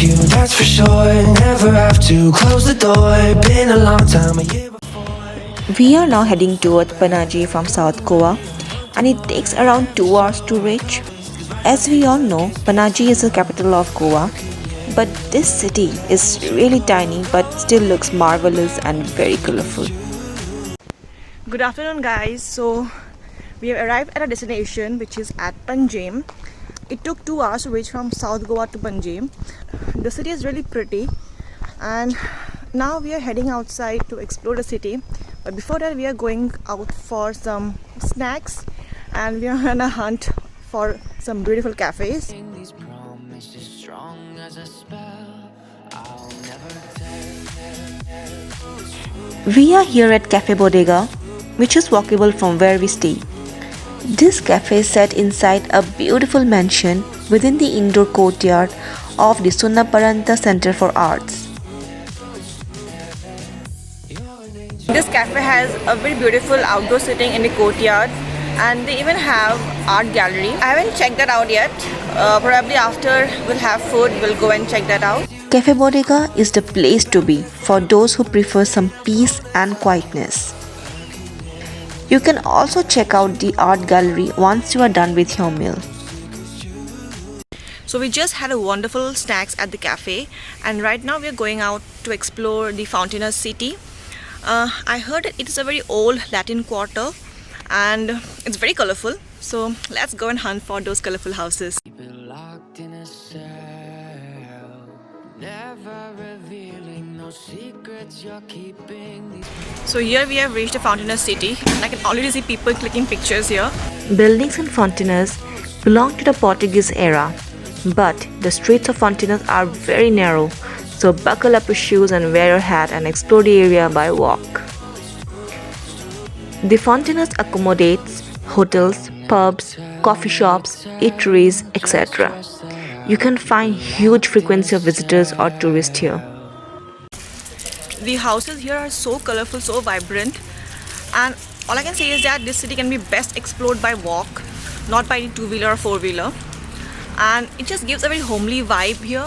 you, that's for sure. Never have to close the door. Been a long time, a year before. We are now heading towards Panaji from South Goa, and it takes around 2 hours to reach. As we all know, Panaji is the capital of Goa, but this city is really tiny but still looks marvelous and very colorful. Good afternoon, guys. So we have arrived at a destination which is at Panjim. It took 2 hours to reach from South Goa to Panjim. The city is really pretty, and now we are heading outside to explore the city. But before that, we are going out for some snacks, and we are on a hunt for some beautiful cafes. We are here at Cafe Bodega, which is walkable from where we stay. This cafe is set inside a beautiful mansion within the indoor courtyard of the Sunnaparanta Center for Arts. This cafe has a very beautiful outdoor sitting in the courtyard, and they even have art gallery. I haven't checked that out yet. Probably after we'll have food, we'll go and check that out. Cafe Bodega is the place to be for those who prefer some peace and quietness. You can also check out the art gallery once you are done with your meal. So we just had a wonderful snacks at the cafe, and right now we are going out to explore the Fountainers City. I heard that it is a very old Latin quarter and it's very colorful. So let's go and hunt for those colorful houses. So here we have reached the Fountainers City. I can already see people clicking pictures here. Buildings in Fountainers belong to the Portuguese era, but the streets of Fountainers are very narrow. So buckle up your shoes and wear your hat and explore the area by walk. The Fountainers accommodates hotels, pubs, coffee shops, eateries, etc. You can find huge frequency of visitors or tourists here. The houses here are so colorful, so vibrant, and all I can say is that this city can be best explored by walk, not by two-wheeler or four-wheeler, and it just gives a very homely vibe here.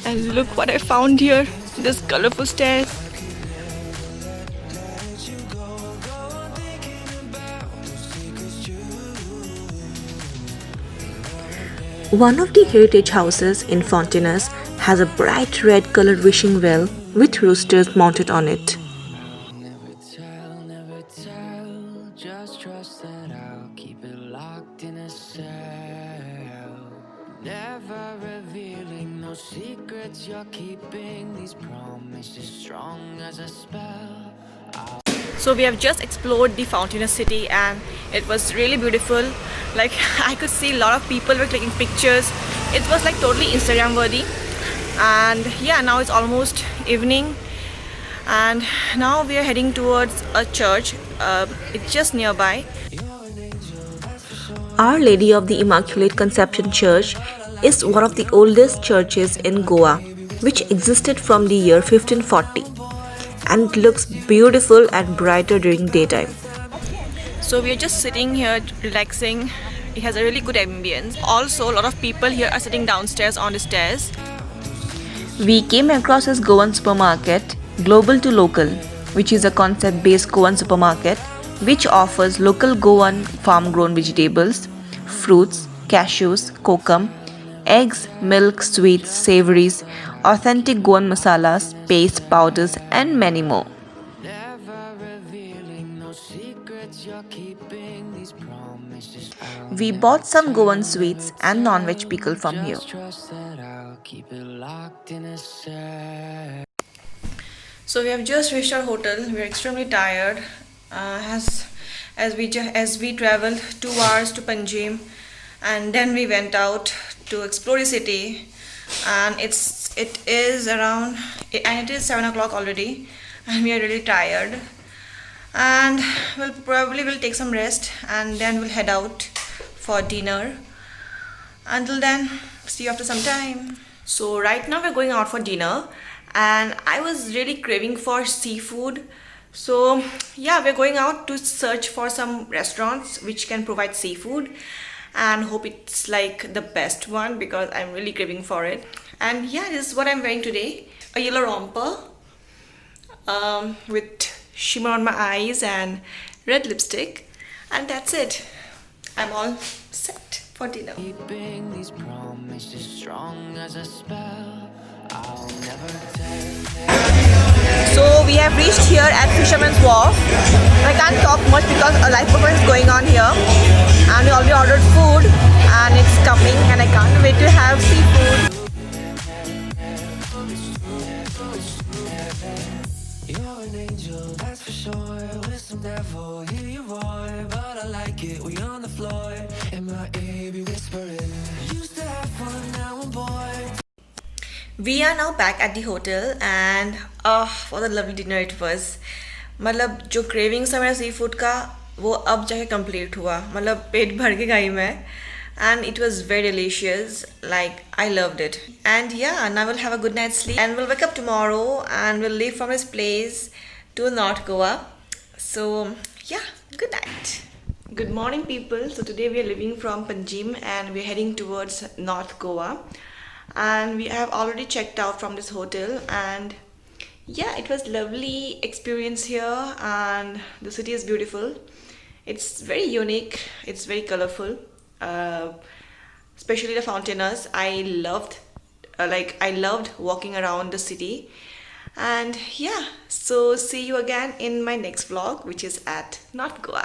And look what I found here, this colorful stairs. One of the heritage houses in Fountainers has a bright red colored wishing well with roosters mounted on it. Just trust that I'll keep it locked in a cell. Never revealing no secrets you're keeping. These promises strong as a spell. So we have just explored the Fountainers City, and it was really beautiful. Like I could see a lot of people were clicking pictures. It was like totally Instagram worthy. And yeah, now it's almost evening, and now we are heading towards a church. It's just nearby. Our Lady of the Immaculate Conception Church is one of the oldest churches in Goa, which existed from the year 1540, and it looks beautiful and brighter during daytime. So we are just sitting here relaxing. It has a really good ambience. Also, a lot of people here are sitting downstairs on the stairs. We came across this Goan supermarket, Global to Local, which is a concept-based Goan supermarket which offers local Goan farm-grown vegetables, fruits, cashews, kokum, eggs, milk, sweets, savories, authentic Goan masalas, paste, powders, and many more. We bought some Goan sweets and non-veg pickle from here. So we have just reached our hotel. We are extremely tired. As we traveled 2 hours to Panjim, and then we went out to explore the city, and it is 7 o'clock already, and we are really tired, and we'll take some rest, and then we'll head out for dinner. Until then, see you after some time. So right now we're going out for dinner, and I was really craving for seafood. So yeah, we're going out to search for some restaurants which can provide seafood, and hope it's like the best one because I'm really craving for it. And yeah, this is what I'm wearing today: a yellow romper with shimmer on my eyes and red lipstick, and that's it. I'm all set for dinner. Keeping these promises strong as a spell. I'll never tell. So we have reached here at Fisherman's Wharf. I can't talk much because a live performance is going on here, and we already ordered food and it's coming, and I can't wait to have seafood. You're an angel, that's for sure. With some devil, hear you roar. But I like it, we on the floor. In my ear, be whispering. Used to have fun, now I'm bored. We are now back at the hotel, and what a lovely dinner it was. मतलब जो cravings है मेरा sea food का वो अब जाके complete हुआ, मतलब पेट भर के खाई मैं, and it was very delicious. Like I loved it. And yeah, now we'll have a good night's sleep and we'll wake up tomorrow and we'll leave from this place to North Goa. So yeah, good night. Good morning, people. So today we are leaving from Panjim and we're heading towards North Goa. And we have already checked out from this hotel, and yeah, it was lovely experience here, and the city is beautiful. It's very unique, it's very colorful, especially the fountainers. I loved walking around the city. And yeah, so see you again in my next vlog, which is at North Goa.